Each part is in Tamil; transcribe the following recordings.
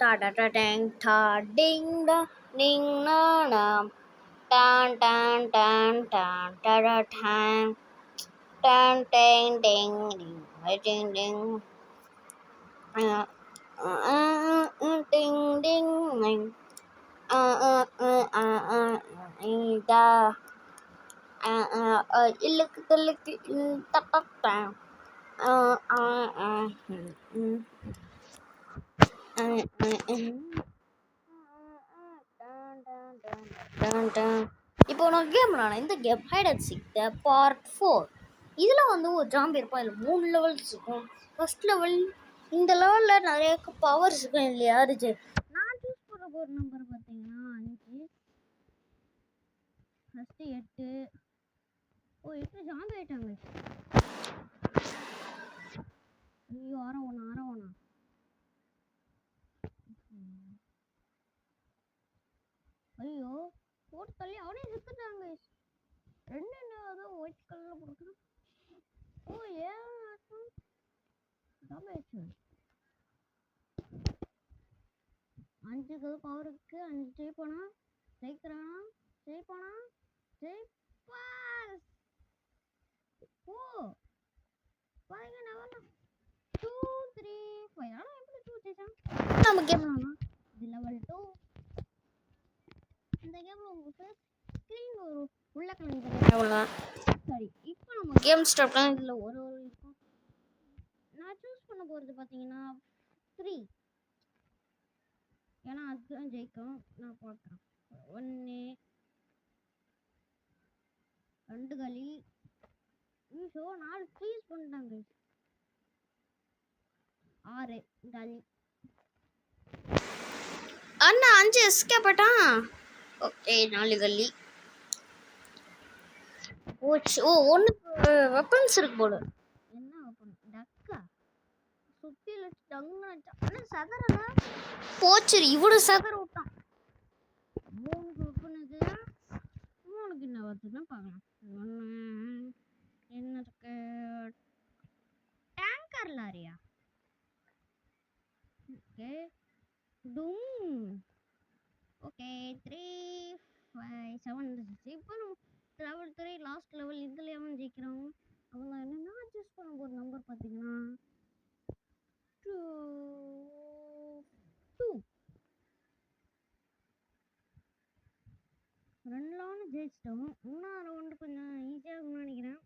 Ta da da dang ta ding da ding na na tan tan tan tan ta da tan tan ding ding ding ding ding ding ding ding da illik tillik tak tak tak இப்போ நான் கேம் விளாடணும். இந்த game hide and seek the part 4. இதில் வந்து ஒரு ஜாம்பி இருப்பான். இதில் 3 லெவல்ஸ் இருக்கும். ஃபர்ஸ்ட் லெவல், இந்த லெவலில் நிறைய பவர்ஸ் இருக்கும் இல்லையா? அது நான் சூஸ் பண்ண போகிற நம்பர் பார்த்தீங்கன்னா 5. ஃபஸ்ட்டு 8. 8 ஜாம்பி ஆயிட்டாங்க. ஐயோ, ஆரவனா ஐயோ, போட்டு தள்ளி அவனே செத்துட்டாங்க. 2 என்னது ஒயிட் கலர்ல போட்டுருக்கான். ஏன் ஜாம்பி 5 பவருக்கு 5 ஜெயிப்பானா? ஜெயிப்பானா? பாருங்க, நான் 2 3 5 ஆனா எப்படி 2 ஜெயிச்சான்? நம்ம கேம் விளையாடலாம். இது லெவல் 2. இந்த கேம்ல உங்களுக்கு ஸ்கிரீன் ஒரு உள்ள கலந்து சரி. இப்போ நம்ம கேம் ஸ்டார்ட் பண்ணலாம். இதுல ஒரு இருக்கும். நான் சூஸ் பண்ண போறது பாத்தீங்கன்னா 3. ஏன்னா அதுதான் ஜெயிக்கும். நான் பார்க்குறேன். 1 2 களி. ஸோ 4 ஃப்ரீஸ் பண்ணிட்டாங்க. 6 களி. அண்ணா 5 எஸ்கேப் ஆயிட்டான். ஓகே, 4 களி. ஒன்று வெப்பன்ஸ் இருக்கு போல. என்ன வெப்பன்? டக்கா சுத்தில டங்கு அண்ணா சதறல போச்சு. இவடு சதற விட்டான். 3 வெப்பன் இது. 3க்கு என்ன வருதுன்னு பார்க்கலாம். என்ன இருக்கு? டேங்கர் லாரியா? ஓகே, டும். ஓகே, 3 5 7 இப்போ லெவல் 3 லாஸ்ட் லெவல். இதுல அவன் ஜெயிக்கிறான். அவங்க என்னன்னா சூஸ் பண்ண போற நம்பர் பார்த்தீங்கன்னா 2. 2 ஜெயிச்சிட்டோம். இன்னும் ரவுண்டு கொஞ்சம் ஈஸியாகும்னு நினைக்கிறேன்.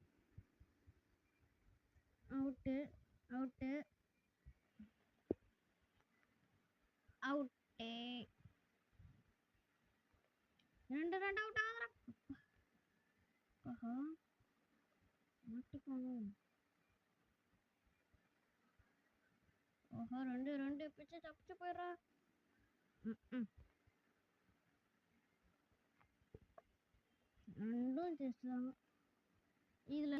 Out 2 out ஆகுறா. மாட்டிக்கணும். 2 பிச்சு தப்பிச்சு போயிடுறா. ரெண்டும் ஜெயிச்சிட்டாங்க. இதுல